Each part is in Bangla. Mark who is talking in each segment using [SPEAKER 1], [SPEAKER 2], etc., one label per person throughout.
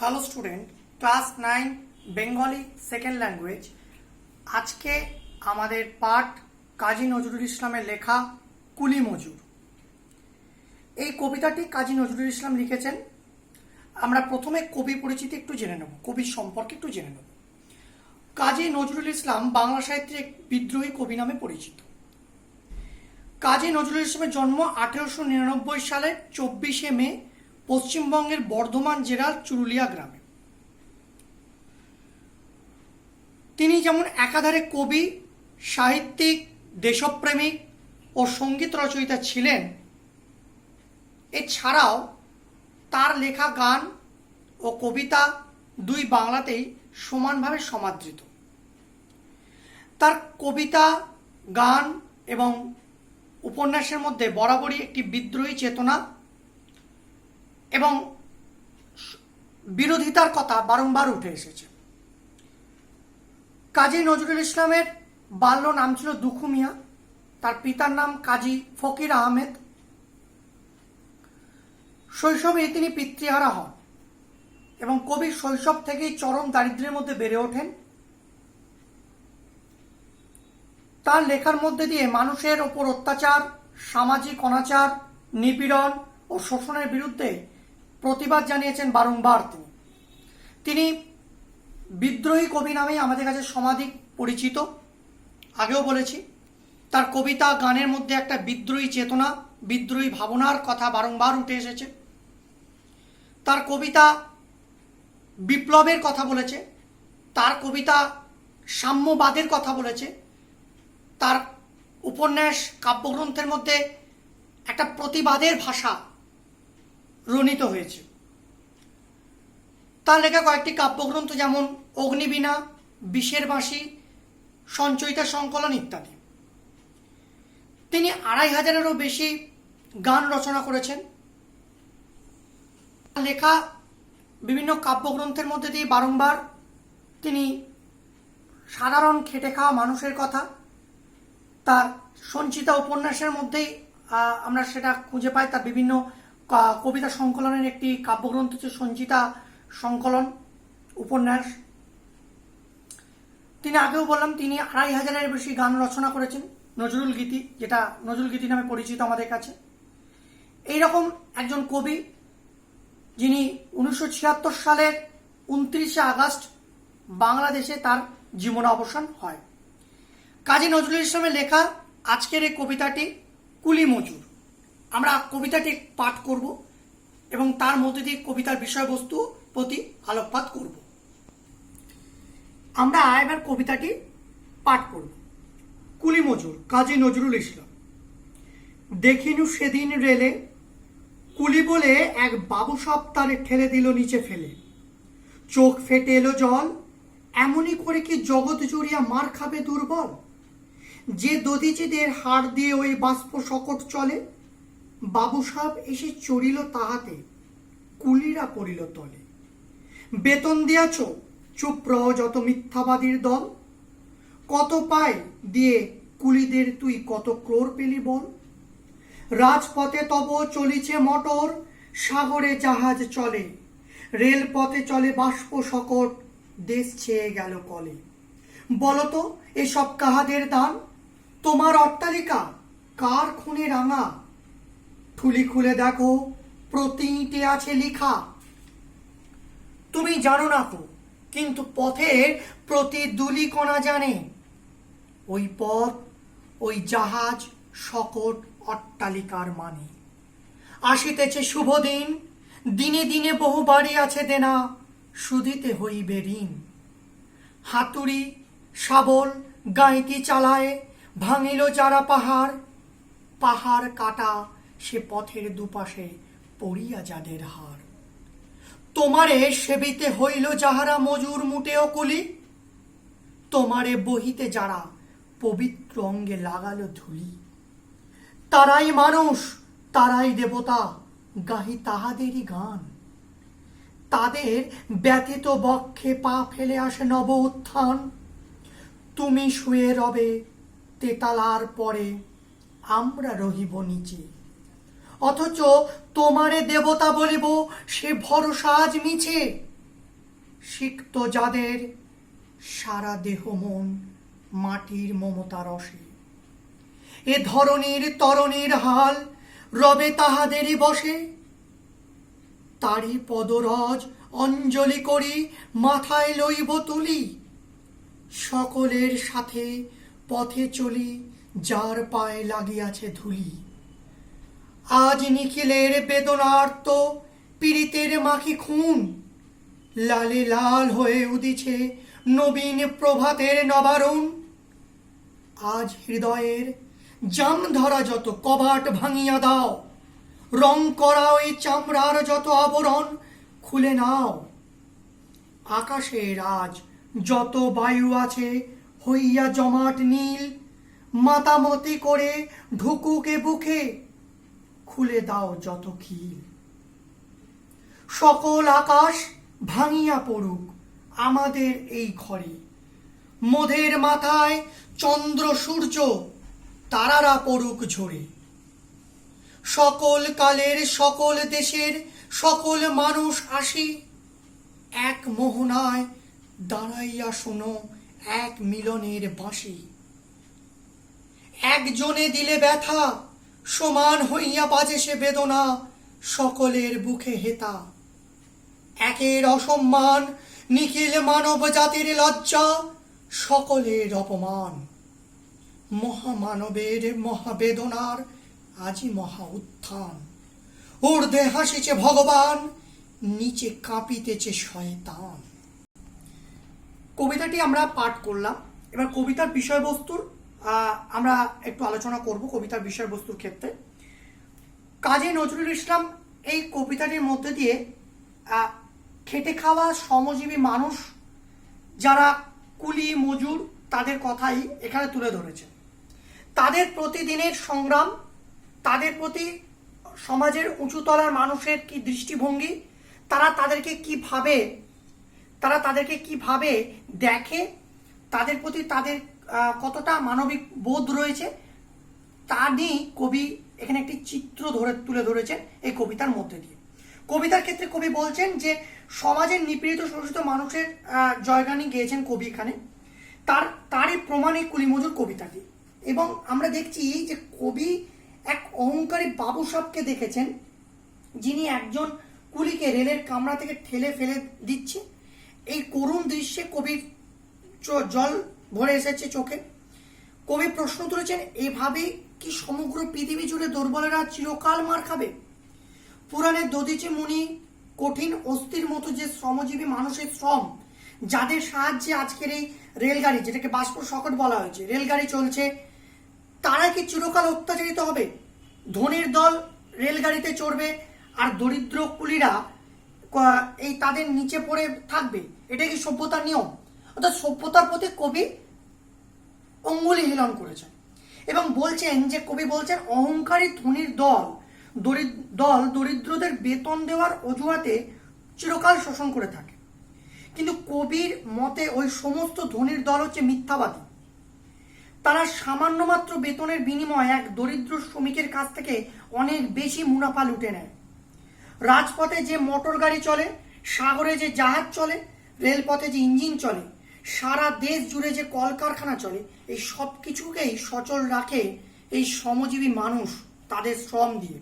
[SPEAKER 1] Hello student, class 9 Bengali second language. আজকে আমাদের পাঠ কাজী নজরুল ইসলামের লেখা কুলি মজুর। এই কবিতাটি কাজী নজরুল ইসলাম লিখেছেন। আমরা প্রথমে কবি পরিচিতি একটু জেনে নেব, কবির সম্পর্কে একটু জেনে নেব। কাজী নজরুল ইসলাম বাংলা সাহিত্যের এক বিদ্রোহী কবি নামে পরিচিত। কাজী নজরুল ইসলামের জন্ম 1899 সালের 24শে মে পশ্চিমবঙ্গের বর্ধমান জেলার চুরুলিয়া গ্রামে। তিনি যেমন একাধারে কবি, সাহিত্যিক, দেশপ্রেমিক ও সঙ্গীত রচয়িতা ছিলেন, এছাড়াও তার লেখা গান ও কবিতা দুই বাংলাতেই সমানভাবে সমাদৃত। তার কবিতা, গান এবং উপন্যাসের মধ্যে বরাবরই একটি বিদ্রোহী চেতনা এবং বিরোধিতার কথা বারংবার উঠে এসেছে। কাজী নজরুল ইসলামের বাল্য নাম ছিল দুখু মিয়া, তার পিতার নাম কাজী ফকির আহমেদ। শৈশবে তিনি পিতৃহারা হন এবং কবি শৈশব থেকেই চরম দারিদ্র্যের মধ্যে বেড়ে ওঠেন। তার লেখার মধ্যে দিয়ে মানুষের ওপর অত্যাচার, সামাজিক অনাচার, নিপীড়ন ও শোষণের বিরুদ্ধে প্রতিবাদ জানিয়েছেন বারংবার। তিনি বিদ্রোহী কবি নামেই আমাদের কাছে সমাধিক পরিচিত। আগেও বলেছি, তার কবিতা গানের মধ্যে একটা বিদ্রোহী চেতনা, বিদ্রোহী ভাবনার কথা বারংবার উঠে এসেছে। তার কবিতা বিপ্লবের কথা বলেছে, তার কবিতা সাম্যবাদের কথা বলেছে, তার উপন্যাস কাব্যগ্রন্থের মধ্যে একটা প্রতিবাদের ভাষা রণিত হয়েছে। তার লেখা কয়েকটি কাব্যগ্রন্থ যেমন অগ্নিবীণা, বিষের বাঁশি, সঞ্চয়িতা সংকলন ইত্যাদি। তিনি 2500-এরও বেশি গান রচনা করেছেন। লেখা বিভিন্ন কাব্যগ্রন্থের মধ্যে দিয়ে বারংবার তিনি সাধারণ খেটে খাওয়া মানুষের কথা, তার সঞ্চিতা উপন্যাসের মধ্যেই আমরা সেটা খুঁজে পাই। তার বিভিন্ন কবিতা সংকলনের একটি কাব্যগ্রন্থ হচ্ছে সঞ্চিতা সংকলন উপন্যাস। তিনি আগেও বললাম, তিনি 2500-এর বেশি গান রচনা করেছেন, নজরুল গীতি, যেটা নজরুল গীতি নামে পরিচিত আমাদের কাছে। এইরকম একজন কবি যিনি 1976 সালের 29শে আগস্ট বাংলাদেশে তার জীবনাবসান হয়। কাজী নজরুল ইসলামের লেখা আজকের এই কবিতাটি কুলি মজুর। আমরা কবিতাটি পাঠ করব এবং তার মধ্যে দিয়ে কবিতার বিষয়বস্তু প্রতি আলোকপাত করব। আমরা এবার কবিতাটি পাঠ করব। কুলি মজুর, কাজী নজরুল ইসলাম। দেখিনু সেদিন রেলে, কুলি বলে এক বাবু সব তারে ঠেলে দিল নিচে ফেলে। চোখ ফেটে এলো জল, এমনই করে কি জগৎ জুড়িয়া মার খাবে দুর্বল। যে দধিচিদের হাড় দিয়ে ওই বাষ্প সকট চলে, বাবু সাহেব এসে চড়িল তাহাতে, কুলিরা পড়িল তলে। বেতন দিয়াছ, চুপ রহ যত মিথ্যাবাদীর দল। কত পায় দিয়ে কুলিদের তুই কত ক্রোর পেলি বল। রাজপথে তব চলিছে মটর, সাগরে জাহাজ চলে। রেলপথে চলে বাষ্প সকট, দেশ ছেয়ে গেল কলে। বলতো এসব কাহাদের দান, তোমার অট্টালিকা কার খুনে রাঙা। থুলি খুলে দেখো, প্রতি ইঁটে আছে লিখা। তুমি জানো না তো, কিন্তু পথের প্রতি দুলি কণা জানে। ওই পথ, ওই জাহাজ, সকট অট্টালিকার মানে। আসিতেছে শুভ দিন, দিনে দিনে বহু বাড়ি আছে দেনা, শুধিতে হইবে ঋণ। হাতুড়ি শাবল গাঁইতি চালায়, ভাঙিল যারা পাহাড়। পাহাড় কাটা সে পথের দুপাশে পড়িয়া যাদের হার। তোমারে সেবিতে হইল যাহারা মজুর মুটেও কুলি, তোমারে বহিতে যারা পবিত্র অঙ্গে লাগালো ধুলি। তারাই মানুষ, তারাই দেবতা, গাহি তাহাদেরই গান। তাদের ব্যথিত বক্ষে পা ফেলে আসে নব উত্থান। তুমি শুয়ে রবে তেতালার পরে, আমরা রহিব নিচে। অথচ তোমারে দেবতা বলিব, সে ভরসা আজ মিছে। সিক্ত যাদের সারা দেহ মন মাটির মমতা রসে, এ ধরনীর তরণীর হাল রবে তাহাদেরই বসে। তারি পদরজ অঞ্জলি করি মাথায় লইব তুলি, সকলের সাথে পথে চলি যার পায়ে লাগিয়াছে ধুলি। আজ নিখিলের বেদনার্ত পীড়িতের মাখি খুন, লালে লাল হয়ে উদিছে নবীন প্রভাতের নবারুণ। আজ হৃদয়ের জাম ধরা যত কবাট ভাঙিয়া দাও, রং করা ওই চামড়ার যত আবরণ খুলে নাও। আকাশের আজ যত বায়ু আছে হইয়া জমাট নীল, মাতামতি করে ঢুকুকে বুকে খুলে দাও যত খিল। সকল আকাশ ভাঙিয়া পড়ুক আমাদের এই ঘরে, মোদের মাথায় চন্দ্র সূর্য তারারা পড়ুক ঝরে। সকল কালের সকল দেশের সকল মানুষ আসি, এক মোহনায় দাঁড়াইয়া শোনো এক মিলনের বাঁশি। একজনে দিলে ব্যথা সমান হইয়া বাজে সে বেদনা সকলের বুকে হেতা। একের অসম্মান নিখিল মানব জাতির লজ্জা সকলের অপমান। মহামানবের মহাবেদনার আজি মহা উত্থান, ঊর্ধ্বে হাসিছে ভগবান নিচে কাঁপিতেছে শয়তান। কবিতাটি আমরা পাঠ করলাম। এবার কবিতার বিষয়বস্তুর আমরা একটু আলোচনা করব। কবিতার বিষয়বস্তুর ক্ষেত্রে কাজী নজরুল ইসলাম এই কবিতাটির মধ্যে দিয়ে খেটে খাওয়া শ্রমজীবী মানুষ যারা কুলি মজুর তাদের কথাই এখানে তুলে ধরেছেন। তাদের প্রতিদিনের সংগ্রাম, তাদের প্রতি সমাজের উঁচুতলার মানুষের কি দৃষ্টিভঙ্গি, তারা তাদেরকে কিভাবে দেখে, তাদের প্রতি তাদের কতটা মানবিক বোধ রয়েছে তা নিয়ে কবি এখানে একটি চিত্র তুলে ধরেছেন এই কবিতার মধ্যে দিয়ে। কবিতার ক্ষেত্রে কবি বলছেন যে সমাজের নিপীড়িত শোষিত মানুষের জয়গানি গেয়েছেন কবি এখানে, তারই প্রমাণে কুলিমজুর কবিতাটি। এবং আমরা দেখছি যে কবি এক অহংকারী বাবু সাহেবকে দেখেছেন, যিনি একজন কুলিকে রেলের কামরা থেকে ঠেলে ফেলে দিচ্ছে। এই করুণ দৃশ্যে কবির জল ভরে এসেছে চোখে। কবি প্রশ্ন তুলেছেন, এভাবে কি সমগ্র পৃথিবী জুড়ে দুর্বলেরা চিরকাল মার খাবে? পুরাণের দধিচি মুনি কঠিন অস্থির মতো যে শ্রমজীবী মানুষের শ্রম, যাদের সাহায্যে আজকের এই রেলগাড়ি, যেটাকে বাষ্প শকট বলা হয়েছে, রেলগাড়ি চলছে, তারা কি চিরকাল অত্যাচারিত হবে? ধনীর দল রেলগাড়িতে চড়বে আর দরিদ্র কুলিরা এই তাদের নিচে পড়ে থাকবে? এটা কি সভ্যতার নিয়ম? অর্থাৎ সভ্যতার প্রতি কবি অঙ্গুলি হিলন করেছেন এবং বলছেন যে কবি বলছেন অহংকারী ধনীর দল দরিদ্রদের বেতন দেওয়ার অজুহাতে চিরকাল শোষণ করে থাকে। কিন্তু কবির মতে ওই সমস্ত ধনীর দল হচ্ছে মিথ্যাবাদী। তারা সামান্য মাত্র বেতনের বিনিময়ে এক দরিদ্র শ্রমিকের কাছ থেকে অনেক বেশি মুনাফা লুটে নেয়। রাজপথে যে মোটর গাড়ি চলে, সাগরে যে জাহাজ চলে, রেলপথে যে ইঞ্জিন চলে, সারা দেশ জুড়ে যে কলকারখানা চলে, এই সব কিছুকেই সচল রাখে এই শ্রমজীবী মানুষ তাদের শ্রম দিয়ে।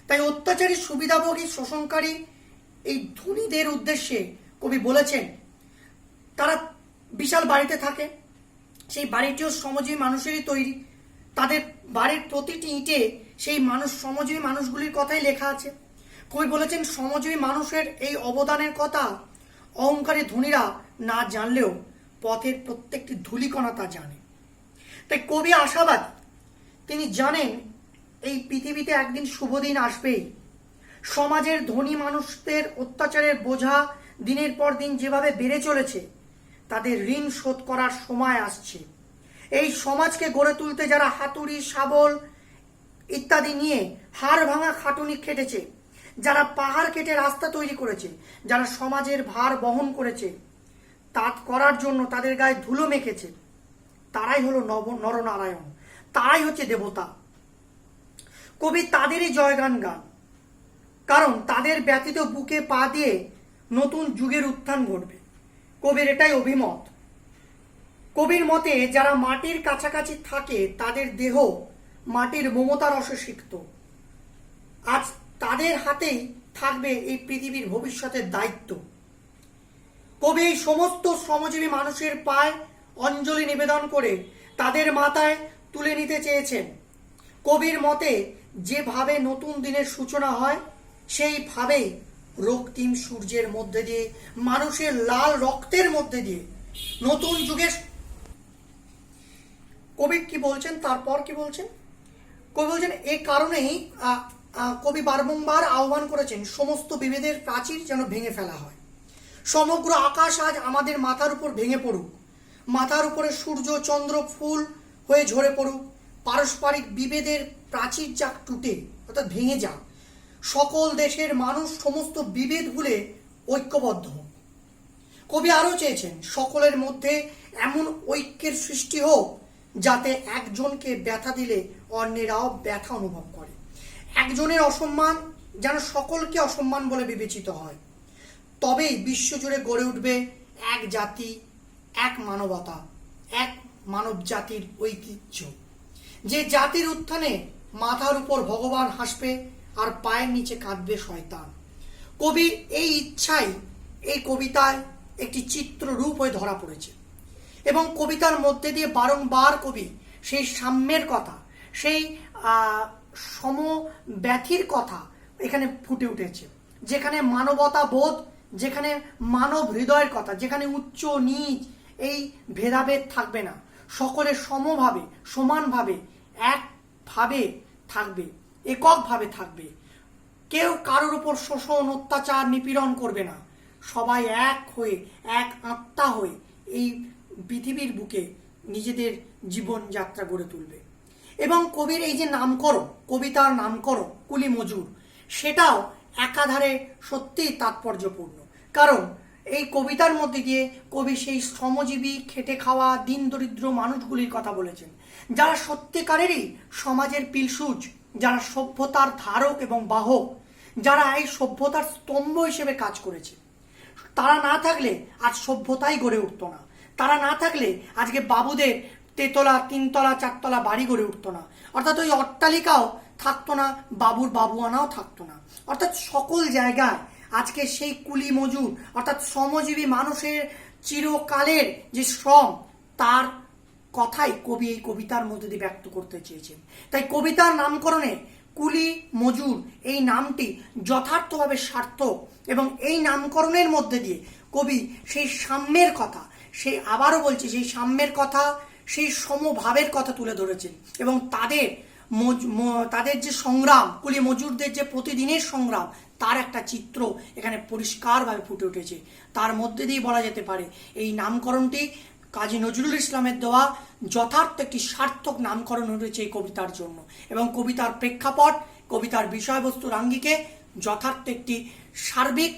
[SPEAKER 1] তাই অত্যাচারী সুবিধাভোগী শোষণকারী এই ধনীদের উদ্দেশ্যে কবি বলেছেন, তারা বিশাল বাড়িতে থাকে, সেই বাড়িটিও শ্রমজীবী মানুষেরই তৈরি। তাদের বাড়ির প্রতিটি ইটে সেই শ্রমজীবী মানুষগুলির কথাই লেখা আছে। কবি বলেছেন শ্রমজীবী মানুষের এই অবদানের কথা অহংকারী ধনীরা না জানলেও পথের প্রত্যেকটি ধূলিকণা তা জানে। তাই কবি আশাবাদ, তিনি জানেন এই পৃথিবীতে একদিন শুভ দিন আসবেই। সমাজের ধনী মানুষদের অত্যাচারের বোঝা দিনের পর দিন যেভাবে বেড়ে চলেছে, তাদের ঋণ শোধ করার সময় আসছে। এই সমাজকে গড়ে তুলতে যারা হাতুড়ি, শাবল ইত্যাদি নিয়ে হাড় ভাঙা খাটুনি খেটেছে, যারা পাহাড় কেটে রাস্তা তৈরি করেছে, যারা সমাজের ভার বহন করেছে, তা করার জন্য তাদের গায়ে ধুলো মেখেছে, তারাই হলো নরনারায়ণ, তারাই হচ্ছে দেবতা। কবি তাদেরই জয়গান গান, কারণ তাদের ব্যতীত বুকে পা দিয়ে নতুন যুগের উত্থান ঘটবে। কবির এটাই অভিমত। কবির মতে যারা মাটির কাছাকাছি থাকে তাদের দেহ মাটির মমতা রসে সিক্ত। আজ তাদের হাতেই থাকবে এই পৃথিবীর ভবিষ্যতের দায়িত্ব। কবি এই সমস্ত শ্রমজীবী মানুষের পায়ে অঞ্জলি নিবেদন করে তাদের মাথায় তুলে নিতে চেয়েছেন। কবির মতে যেভাবে নতুন দিনের সূচনা হয় সেইভাবেই রক্তিম সূর্যের মধ্যে দিয়ে, মানুষের লাল রক্তের মধ্যে দিয়ে নতুন যুগের। কবি কি বলছেন, তারপর কি বলছেন? কবি বলছেন এই কারণেই কবি বারংবার আহ্বান করেছেন সমস্ত বিভেদের প্রাচীর যেন ভেঙে ফেলা হয়। সমগ্র আকাশ আজ আমাদের মাথার উপর ভেঙে পড়ুক, মাথার উপরে সূর্য চন্দ্র ফুল হয়ে ঝরে পড়ুক, পারস্পরিক বিভেদের প্রাচীর যাক টুটে, অর্থাৎ ভেঙে যাক, সকল দেশের মানুষ সমস্ত বিভেদ ভুলে ঐক্যবদ্ধ হোক। কবি আরও চেয়েছেন সকলের মধ্যে এমন ঐক্যের সৃষ্টি হোক যাতে একজনকে ব্যথা দিলে অন্যেরাও ব্যথা অনুভব করে। একজনের অসম্মান যেন সকলকে অসম্মান বলে বিবেচিত হয়। তবেই বিশ্বজুড়ে গড়ে উঠবে এক জাতি, এক মানবতা, এক মানব জাতির ঐতিহ্য। যে জাতির উত্থানে মাথার উপর ভগবান হাসবে আর পায়ের নিচে কাঁদবে শয়তান। কবির এই ইচ্ছাই এই কবিতায় একটি চিত্ররূপ হয়ে ধরা পড়েছে এবং কবিতার মধ্যে দিয়ে বারংবার কবি সেই সাম্যের কথা, সেই সমব্যথির কথা এখানে ফুটে উঠেছে। যেখানে মানবতা বোধ, যেখানে মানব হৃদয়ের কথা, যেখানে উচ্চ নিচ এই ভেদাভেদ থাকবে না, সকলে সমভাবে সমানভাবে একভাবে থাকবে, এককভাবে থাকবে। কেউ কারোর উপর শোষণ অত্যাচার নিপীড়ন করবে না। সবাই এক হয়ে, এক আত্মা হয়ে এই পৃথিবীর বুকে নিজেদের জীবনযাত্রা গড়ে তুলবে। এবং কবির এই যে নামকরণ, কবিতার নামকরণ কুলি মজুর, সেটাও একাধারে সত্যিই তাৎপর্যপূর্ণ। কারণ এই কবিতার মধ্যে দিয়ে কবি সেই শ্রমজীবী খেটে খাওয়া দিন দরিদ্র মানুষগুলির কথা বলেছেন, যারা সত্যিকারেরই সমাজের পিলসুজ, যারা সভ্যতার ধারক এবং বাহক, যারা এই সভ্যতার স্তম্ভ হিসেবে কাজ করেছে। তারা না থাকলে আজ সভ্যতাই গড়ে উঠত না। তারা না থাকলে আজকে বাবুদের তেতলা, তিনতলা, চারতলা বাড়ি গড়ে উঠতো না। অর্থাৎ ওই অট্টালিকাও থাকতো না, বাবুর বাবুয়ানাও থাকতো না। অর্থাৎ সকল জায়গায় আজকে সেই কুলি মজুর অর্থাৎ শ্রমজীবী মানুষের চিরকালের যে শ্রম, তার কথাই কবি এই কবিতার মধ্যে দিয়ে ব্যক্ত করতে চেয়েছেন। তাই কবিতার নামকরণে কুলি মজুর এই নামটি যথার্থভাবে সার্থক এবং এই নামকরণের মধ্যে দিয়ে কবি সেই সাম্যের কথা, সেই আবারও বলছি সেই সাম্যের কথা, সেই সমভাবের কথা তুলে ধরেছেন এবং তাদের যে সংগ্রাম, কুলি মজুরদের যে প্রতিদিনের সংগ্রাম, তার একটা চিত্র এখানে পরিষ্কারভাবে ফুটে উঠেছে। তার মধ্যে দিয়ে বলা যেতে পারে এই নামকরণটি কাজী নজরুল ইসলামের দেওয়া যথার্থ একটি সার্থক নামকরণ হয়েছে এই কবিতার জন্য এবং কবিতার প্রেক্ষাপট, কবিতার বিষয়বস্তুর আঙ্গিকে যথার্থ একটি সার্বিক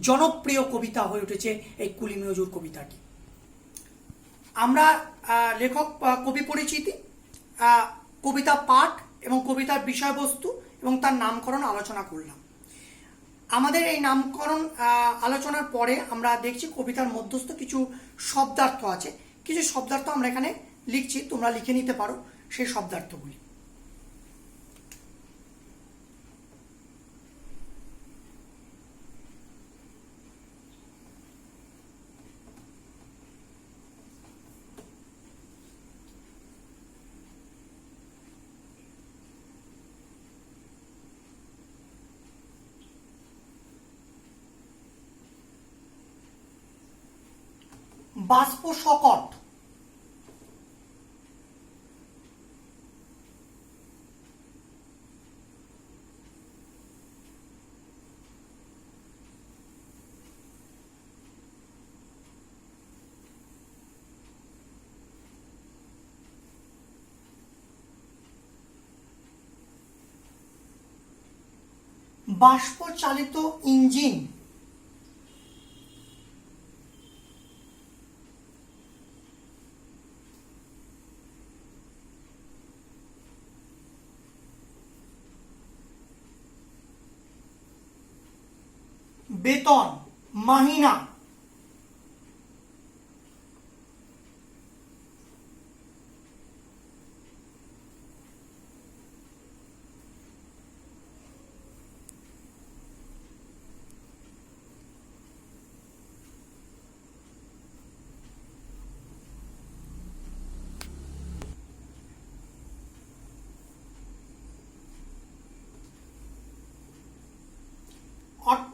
[SPEAKER 1] জনপ্রিয় কবিতা হয়ে উঠেছে এই কুলি মজুর কবিতাটি। আমরা লেখক কবি পরিচিতি, কবিতা পাঠ এবং কবিতার বিষয়বস্তু এবং তার নামকরণ আলোচনা করলাম। আমাদের এই নামকরণ আলোচনার পরে আমরা দেখছি কবিতার মধ্যস্থ কিছু শব্দার্থ আছে। কিছু শব্দার্থ আমরা এখানে লিখছি, তোমরা লিখে নিতে পারো সেই শব্দার্থগুলি। বাষ্প শকট, বাষ্প চালিত ইঞ্জিন, বেতন, মাহিনা,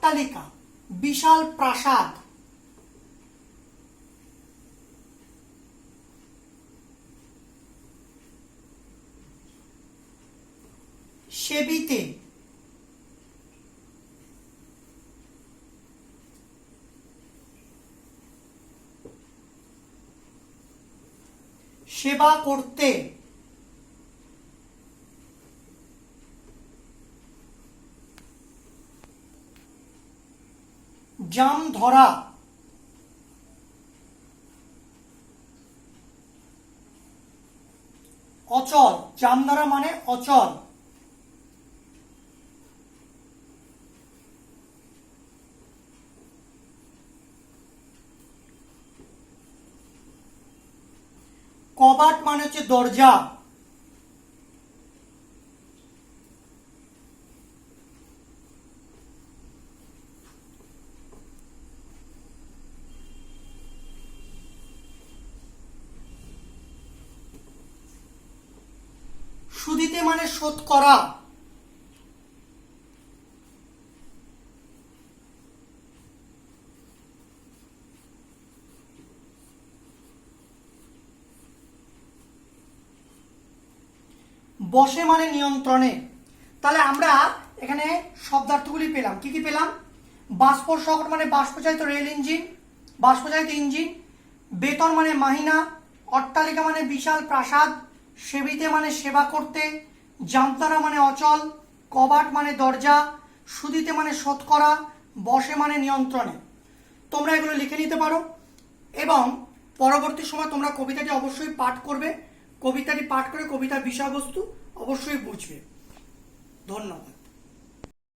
[SPEAKER 1] অট্টালিকা, বিশাল প্রাসাদ। সেবিতে, সেবা করতে। জাম ধরা, অচল, জাম ধরা মানে অচল। কবাট মানে হচ্ছে দরজা। সুদিতে মানে শোধ করা। বসে মানে নিয়ন্ত্রণে। তাহলে আমরা এখানে শব্দার্থগুলি পেলাম, কি কি পেলাম? বাষ্পশকট মানে বাষ্পচালিত রেল ইঞ্জিন, বাষ্পচালিত ইঞ্জিন। বেতন মানে মাহিনা। অট্টালিকা মানে বিশাল প্রাসাদ। সেবিতে মানে সেবা করতে। জামতারা মানে অচল। কবাট মানে দরজা। সুদিতে মানে শোধ করা। বসে মানে নিয়ন্ত্রণে। তোমরা এগুলো লিখে নিতে পারো এবং পরবর্তী সময় তোমরা কবিতাটি অবশ্যই পাঠ করবে। কবিতাটি পাঠ করে কবিতার বিষয়বস্তু অবশ্যই বুঝবে। ধন্যবাদ।